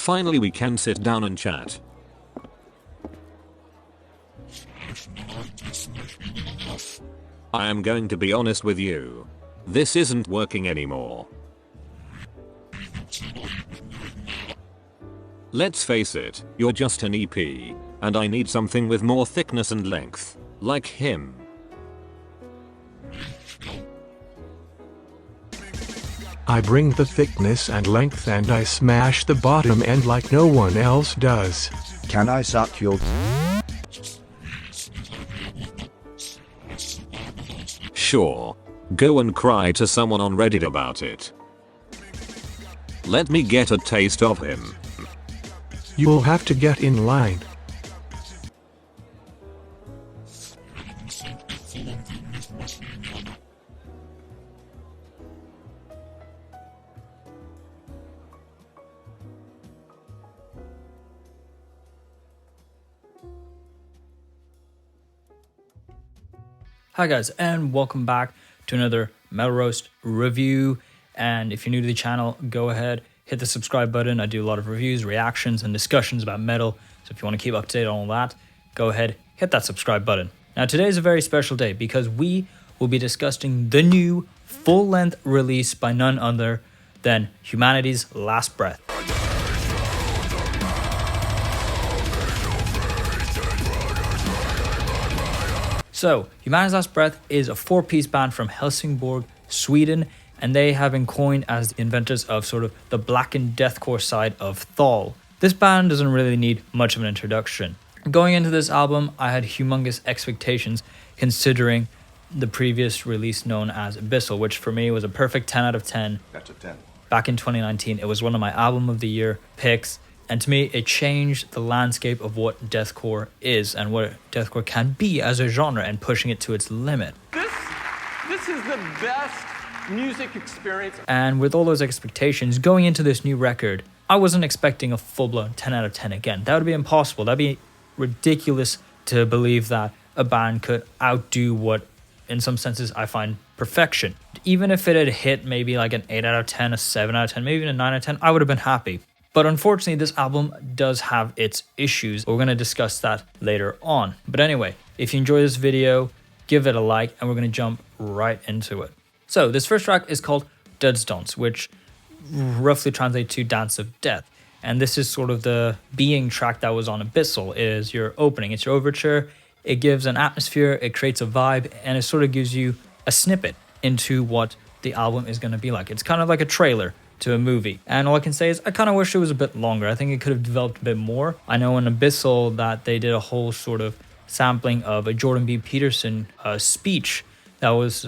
Finally we can sit down and chat. I am going to be honest with you. This isn't working anymore. Let's face it, you're just an EP, and I need something with more thickness and length, like him. I bring the thickness and length and I smash the bottom end like no one else does. Can I suck your... Sure. Go and cry to someone on Reddit about it. Let me get a taste of him. You'll have to get in line. Hi guys, and welcome back to another Metal Roast review. And if you're new to the channel, go ahead, hit the subscribe button. I do a lot of reviews, reactions, and discussions about metal. So if you want to keep up to date on all that, go ahead, hit that subscribe button. Now today is a very special day because we will be discussing the new full-length release by none other than Humanity's Last Breath. So, Humanity's Last Breath is a 4-piece band from Helsingborg, Sweden, and they have been coined as the inventors of sort of the blackened deathcore side of thall. This band doesn't really need much of an introduction. Going into this album, I had humongous expectations considering the previous release known as Abyssal, which for me was a perfect 10 out of 10. That's a 10. Back in 2019, it was one of my album of the year picks. And to me, it changed the landscape of what deathcore is and what deathcore can be as a genre and pushing it to its limit. This is the best music experience. And with all those expectations, going into this new record, I wasn't expecting a full-blown 10 out of 10 again. That would be impossible. That'd be ridiculous to believe that a band could outdo what, in some senses, I find perfection. Even if it had hit maybe like an 8 out of 10, a 7 out of 10, maybe even a 9 out of 10, I would have been happy. But unfortunately, this album does have its issues. We're going to discuss that later on. But anyway, if you enjoy this video, give it a like, and we're going to jump right into it. So this first track is called Dödsdans, which roughly translates to Dance of Death. And this is sort of the being track that was on Abyssal. It is your opening, it's your overture. It gives an atmosphere, it creates a vibe, and it sort of gives you a snippet into what the album is going to be like. It's kind of like a trailer to a movie. And all I can say is I kind of wish it was a bit longer. I think it could have developed a bit more. I know in Abyssal that they did a whole sort of sampling of a Jordan B. Peterson speech that was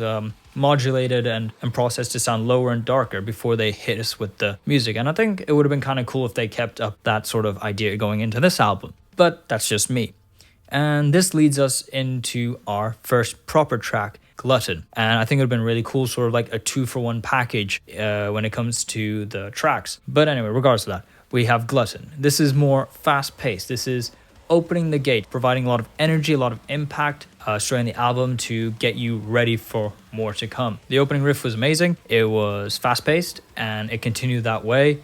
modulated and processed to sound lower and darker before they hit us with the music. And I think it would have been kind of cool if they kept up that sort of idea going into this album. But that's just me. And this leads us into our first proper track, Glutton. And I think it would have been really cool, sort of like a 2-for-1 package when it comes to the tracks. But anyway, regardless of that, we have Glutton. This is more fast-paced. This is opening the gate, providing a lot of energy, a lot of impact, starting the album to get you ready for more to come. The opening riff was amazing. It was fast-paced, and it continued that way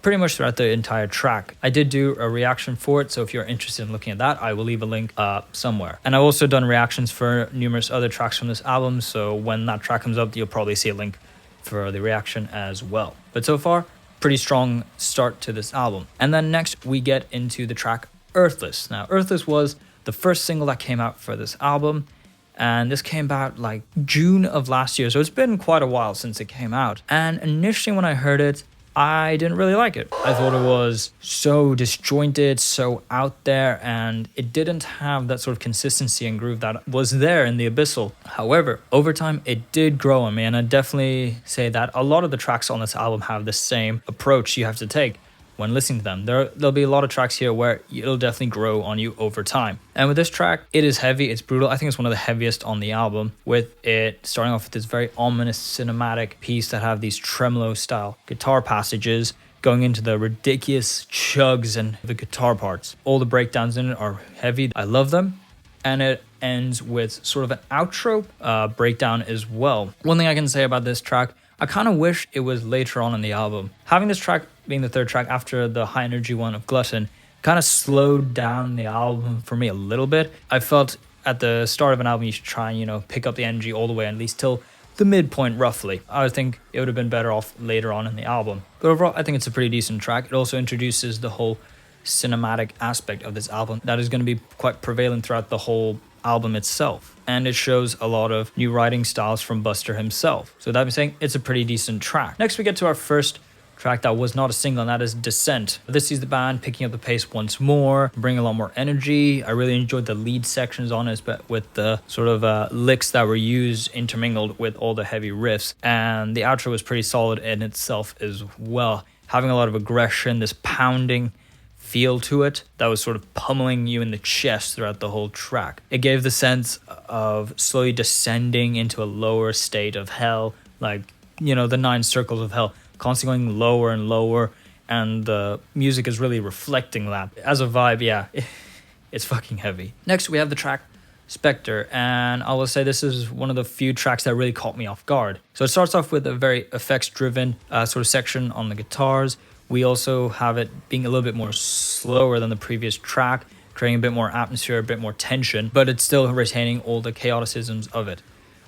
pretty much throughout the entire track. I did do a reaction for it, so if you're interested in looking at that, I will leave a link somewhere. And I've also done reactions for numerous other tracks from this album, so when that track comes up, you'll probably see a link for the reaction as well. But so far, pretty strong start to this album. And then next, we get into the track Earthless. Now, Earthless was the first single that came out for this album, and this came out like June of last year, so it's been quite a while since it came out. And initially when I heard it, I didn't really like it. I thought it was so disjointed, so out there, and it didn't have that sort of consistency and groove that was there in the Abyssal. However, over time, it did grow on me, and I'd definitely say that a lot of the tracks on this album have the same approach you have to take when listening to them. There'll be a lot of tracks here where it'll definitely grow on you over time. And with this track, it is heavy, it's brutal. I think it's one of the heaviest on the album, with it starting off with this very ominous cinematic piece that have these tremolo style guitar passages going into the ridiculous chugs and the guitar parts. All the breakdowns in it are heavy. I love them. And it ends with sort of an outro breakdown as well. One thing I can say about this track, I kind of wish it was later on in the album. Having this track being the third track after the high energy one of Glutton, kind of slowed down the album for me a little bit. I felt at the start of an album, you should try and, you know, pick up the energy all the way, at least till the midpoint roughly. I would think it would have been better off later on in the album. But overall, I think it's a pretty decent track. It also introduces the whole cinematic aspect of this album that is going to be quite prevalent throughout the whole album itself. And it shows a lot of new writing styles from Buster himself. So that being saying, it's a pretty decent track. Next, we get to our first track that was not a single, and that is Descent. This sees the band picking up the pace once more, bring a lot more energy. I really enjoyed the lead sections on it, but with the sort of licks that were used intermingled with all the heavy riffs. And the outro was pretty solid in itself as well, having a lot of aggression, this pounding feel to it that was sort of pummeling you in the chest throughout the whole track. It gave the sense of slowly descending into a lower state of hell, like, you know, the 9 circles of hell, constantly going lower and lower, and the music is really reflecting that. As a vibe, yeah, it's fucking heavy. Next, we have the track Spectre, and I will say this is one of the few tracks that really caught me off guard. So it starts off with a very effects-driven sort of section on the guitars. We also have it being a little bit more slower than the previous track, creating a bit more atmosphere, a bit more tension, but it's still retaining all the chaoticisms of it.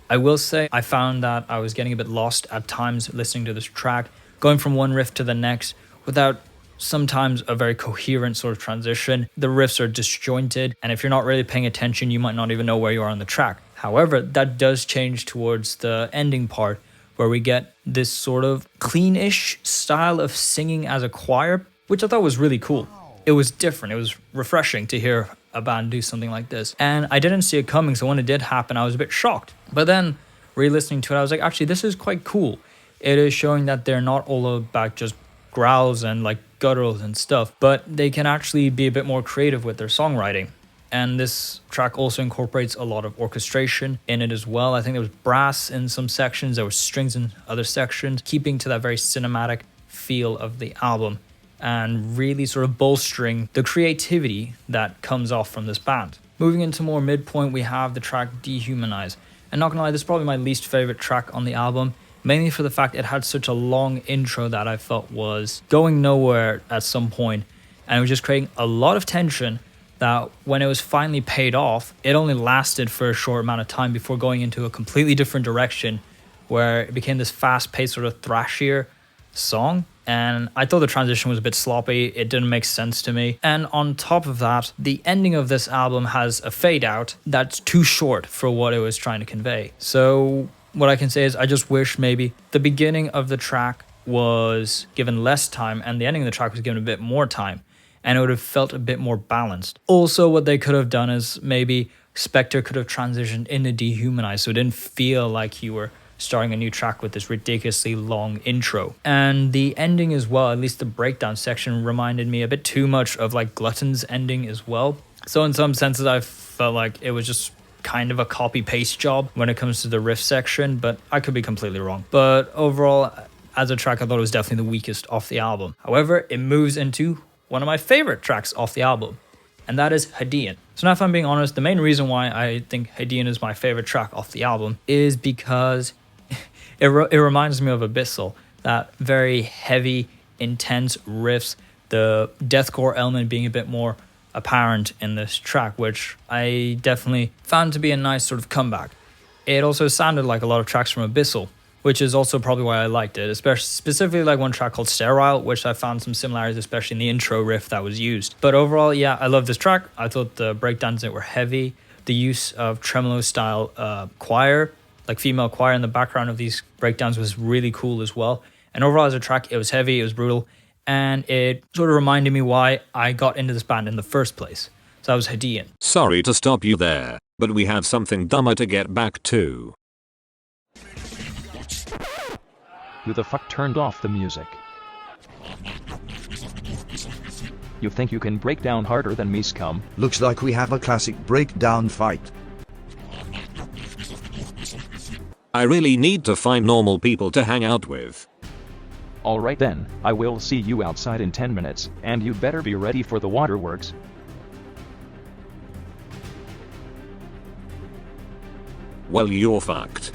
I will say I found that I was getting a bit lost at times listening to this track, going from one riff to the next without sometimes a very coherent sort of transition. The riffs are disjointed, and if you're not really paying attention, you might not even know where you are on the track. However, that does change towards the ending part, where we get this sort of clean-ish style of singing as a choir, which I thought was really cool. It was different. It was refreshing to hear a band do something like this. And I didn't see it coming, so when it did happen, I was a bit shocked. But then, re-listening to it, I was like, actually, this is quite cool. It is showing that they're not all about just growls and like gutturals and stuff, but they can actually be a bit more creative with their songwriting. And this track also incorporates a lot of orchestration in it as well. I think there was brass in some sections, there was strings in other sections, keeping to that very cinematic feel of the album and really sort of bolstering the creativity that comes off from this band. Moving into more midpoint, we have the track Dehumanize. And not gonna lie, this is probably my least favorite track on the album, mainly for the fact it had such a long intro that I felt was going nowhere at some point, and it was just creating a lot of tension that when it was finally paid off, it only lasted for a short amount of time before going into a completely different direction where it became this fast-paced sort of thrashier song. And I thought the transition was a bit sloppy. It didn't make sense to me. And on top of that, the ending of this album has a fade out that's too short for what it was trying to convey. So what I can say is I just wish maybe the beginning of the track was given less time and the ending of the track was given a bit more time, and it would have felt a bit more balanced. Also, what they could have done is maybe Spectre could have transitioned into Dehumanize, so it didn't feel like you were starting a new track with this ridiculously long intro. And the ending as well, at least the breakdown section, reminded me a bit too much of like Glutton's ending as well. So in some senses, I felt like it was just kind of a copy-paste job when it comes to the riff section, but I could be completely wrong. But overall, as a track, I thought it was definitely the weakest off the album. However, it moves into one of my favorite tracks off the album, and that is Hadian. So now, if I'm being honest, the main reason why I think Hadian is my favorite track off the album is because it reminds me of Abyssal, that very heavy, intense riffs, the deathcore element being a bit more apparent in this track, which I definitely found to be a nice sort of comeback. It also sounded like a lot of tracks from Abyssal, which is also probably why I liked it, especially specifically like one track called Sterile, which I found some similarities, especially in the intro riff that was used. But overall, yeah, I love this track. I thought the breakdowns in it were heavy. The use of tremolo style choir, like female choir in the background of these breakdowns, was really cool as well. And overall as a track, it was heavy, it was brutal, and it sort of reminded me why I got into this band in the first place. So that was Hadian. Sorry to stop you there, but we have something dumber to get back to. Who the fuck turned off the music? You think you can break down harder than me, scum? Looks like we have a classic breakdown fight. I really need to find normal people to hang out with. Alright then, I will see you outside in 10 minutes, and you better be ready for the waterworks. Well, you're fucked.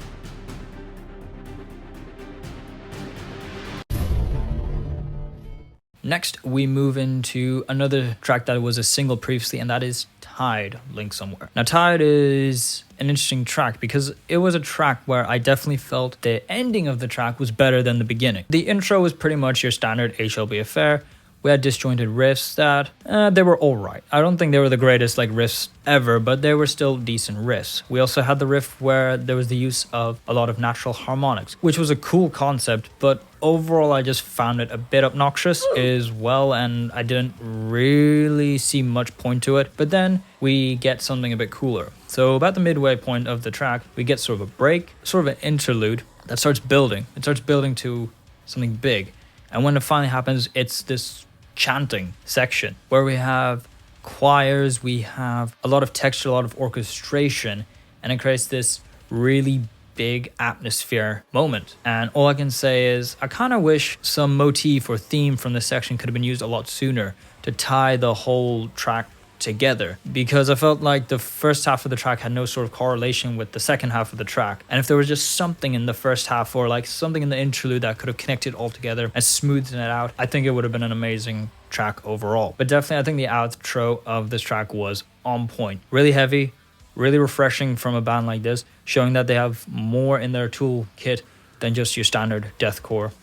Next, we move into another track that was a single previously, and that is Tide, Link Somewhere. Now, Tide is an interesting track because it was a track where I definitely felt the ending of the track was better than the beginning. The intro was pretty much your standard HLB affair. We had disjointed riffs that, they were alright. I don't think they were the greatest like riffs ever, but they were still decent riffs. We also had the riff where there was the use of a lot of natural harmonics, which was a cool concept, but overall I just found it a bit obnoxious as well, and I didn't really see much point to it. But then we get something a bit cooler. So about the midway point of the track, we get sort of a break, sort of an interlude that starts building. It starts building to something big. And when it finally happens, it's this chanting section where we have choirs, we have a lot of texture, a lot of orchestration, and it creates this really big atmosphere moment. And all I can say is I kind of wish some motif or theme from this section could have been used a lot sooner to tie the whole track together, because I felt like the first half of the track had no sort of correlation with the second half of the track. And if there was just something in the first half or like something in the interlude that could have connected all together and smoothed it out, I think it would have been an amazing track overall. But definitely I think the outro of this track was on point. Really heavy, really refreshing from a band like this, showing that they have more in their toolkit than just your standard deathcore,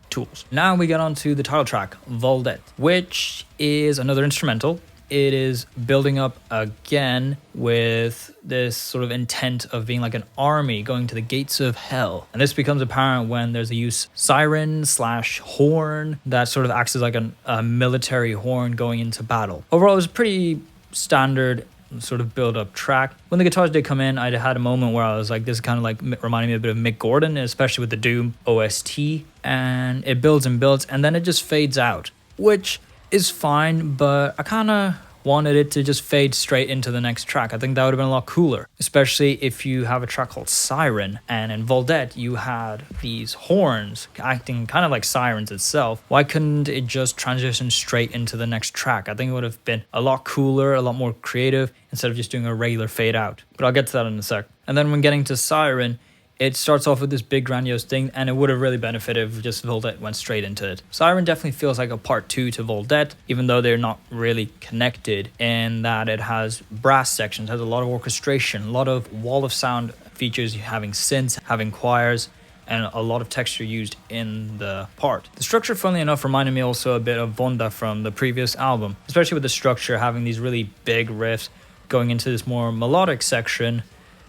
tools. Now we get on to the title track, Välde, which is another instrumental. It is building up again with this sort of intent of being like an army going to the gates of hell. And this becomes apparent when there's a use Siren / horn that sort of acts as like a military horn going into battle. Overall, it was a pretty standard sort of build-up track. When the guitars did come in, I had a moment where I was like, this is kind of like reminding me a bit of Mick Gordon, especially with the Doom OST. And it builds and builds, and then it just fades out, which is fine, but I kind of wanted it to just fade straight into the next track. I think that would have been a lot cooler, especially if you have a track called Siren, and in Välde you had these horns acting kind of like sirens itself. Why couldn't it just transition straight into the next track? I think it would have been a lot cooler, a lot more creative, instead of just doing a regular fade out. But I'll get to that in a sec. And then when getting to Siren, it starts off with this big grandiose thing, and it would have really benefited if just Välde went straight into it. Siren definitely feels like a part 2 to Välde, even though they're not really connected in that it has brass sections, has a lot of orchestration, a lot of wall of sound features, having synths, having choirs, and a lot of texture used in the part. The structure, funnily enough, reminded me also a bit of Vonda from the previous album, especially with the structure having these really big riffs going into this more melodic section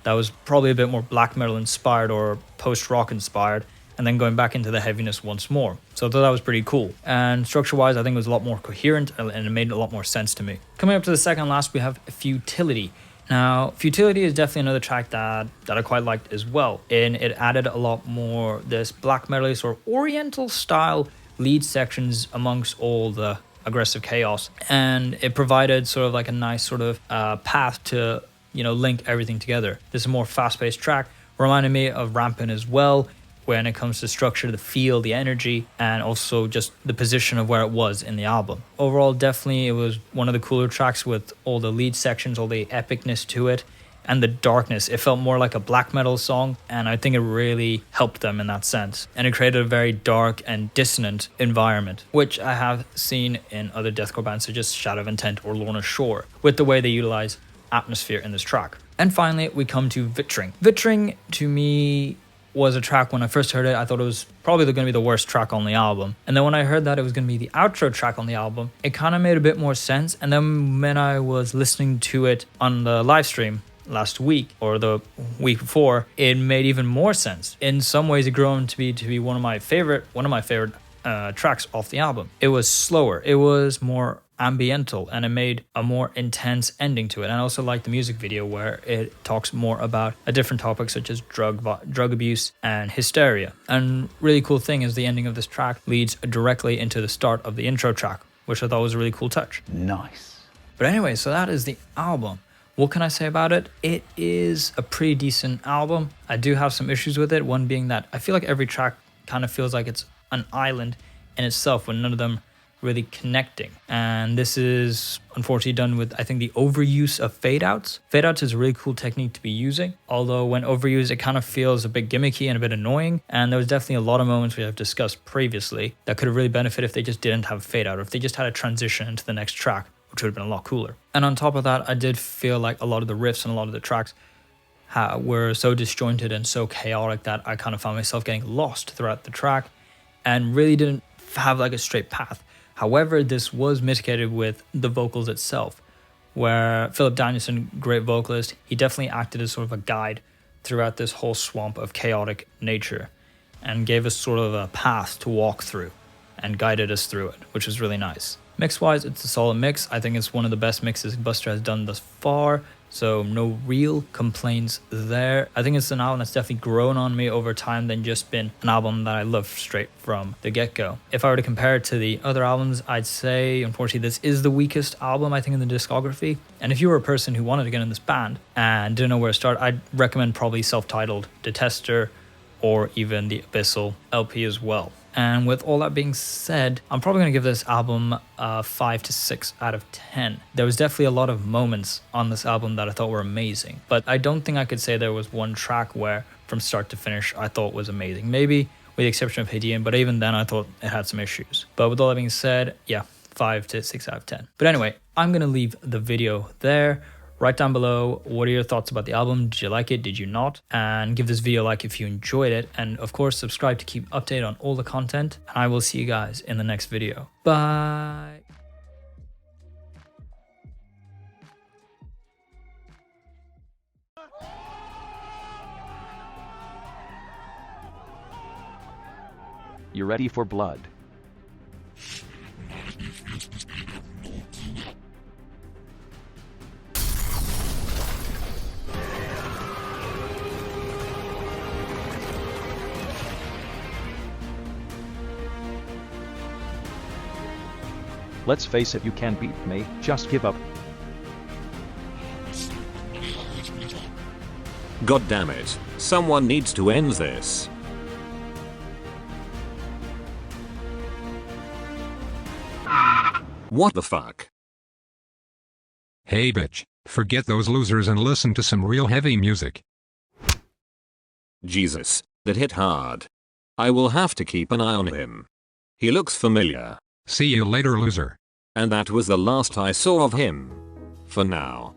that was probably a bit more black metal inspired or post-rock inspired, and then going back into the heaviness once more. So I thought that was pretty cool. And structure-wise, I think it was a lot more coherent, and it made a lot more sense to me. Coming up to the second last, we have Futility. Now, Futility is definitely another track that I quite liked as well. And it added a lot more this black metal or oriental style lead sections amongst all the aggressive chaos. And it provided sort of like a nice sort of path to link everything together. This is a more fast-paced track, reminded me of Rampant as well, when it comes to structure, the feel, the energy, and also just the position of where it was in the album. Overall, definitely it was one of the cooler tracks with all the lead sections, all the epicness to it, and the darkness. It felt more like a black metal song, and I think it really helped them in that sense. And it created a very dark and dissonant environment, which I have seen in other deathcore bands such as Shadow of Intent or Lorna Shore, with the way they utilize atmosphere in this track. And finally, we come to Vittring. Vittring, to me, was a track when I first heard it, I thought it was probably going to be the worst track on the album. And then when I heard that it was going to be the outro track on the album, it kind of made a bit more sense. And then when I was listening to it on the live stream last week or the week before, it made even more sense. In some ways, it grew on to be one of my favorite tracks off the album. It was slower. It was more ambiental, and it made a more intense ending to it. And I also like the music video where it talks more about a different topic such as drug abuse and hysteria. And really cool thing is the ending of this track leads directly into the start of the intro track, which I thought was a really cool touch. Nice. But anyway, so that is the album. What can I say about it? It is a pretty decent album. I do have some issues with it, one being that I feel like every track kind of feels like it's an island in itself when none of them really connecting. And this is unfortunately done with, I think, the overuse of fade outs. Fade outs is a really cool technique to be using, although when overused, it kind of feels a bit gimmicky and a bit annoying. And there was definitely a lot of moments we have discussed previously that could have really benefited if they just didn't have fade out, or if they just had a transition into the next track, which would have been a lot cooler. And on top of that, I did feel like a lot of the riffs and a lot of the tracks were so disjointed and so chaotic that I kind of found myself getting lost throughout the track and really didn't have like a straight path. However, this was mitigated with the vocals itself, where Philip Danielson, great vocalist, he definitely acted as sort of a guide throughout this whole swamp of chaotic nature and gave us sort of a path to walk through and guided us through it, which was really nice. Mix-wise, it's a solid mix. I think it's one of the best mixes Buster has done thus far, so no real complaints there. I think it's an album that's definitely grown on me over time than just been an album that I love straight from the get-go. If I were to compare it to the other albums, I'd say, unfortunately, this is the weakest album, I think, in the discography. And if you were a person who wanted to get in this band and didn't know where to start, I'd recommend probably self-titled Detester or even the Abyssal LP as well. And with all that being said, I'm probably going to give this album a 5 to 6 out of 10. There was definitely a lot of moments on this album that I thought were amazing, but I don't think I could say there was one track where from start to finish I thought was amazing. Maybe with the exception of Hadian, but even then I thought it had some issues. But with all that being said, yeah, 5 to 6 out of 10. But anyway, I'm going to leave the video there. Write down below, what are your thoughts about the album? Did you like it? Did you not? And give this video a like if you enjoyed it. And of course, subscribe to keep updated on all the content. And I will see you guys in the next video. Bye. You ready for blood? Let's face it, you can't beat me, just give up. God damn it. Someone needs to end this. What the fuck? Hey bitch, forget those losers and listen to some real heavy music. Jesus, that hit hard. I will have to keep an eye on him. He looks familiar. See you later, loser. And that was the last I saw of him. For now.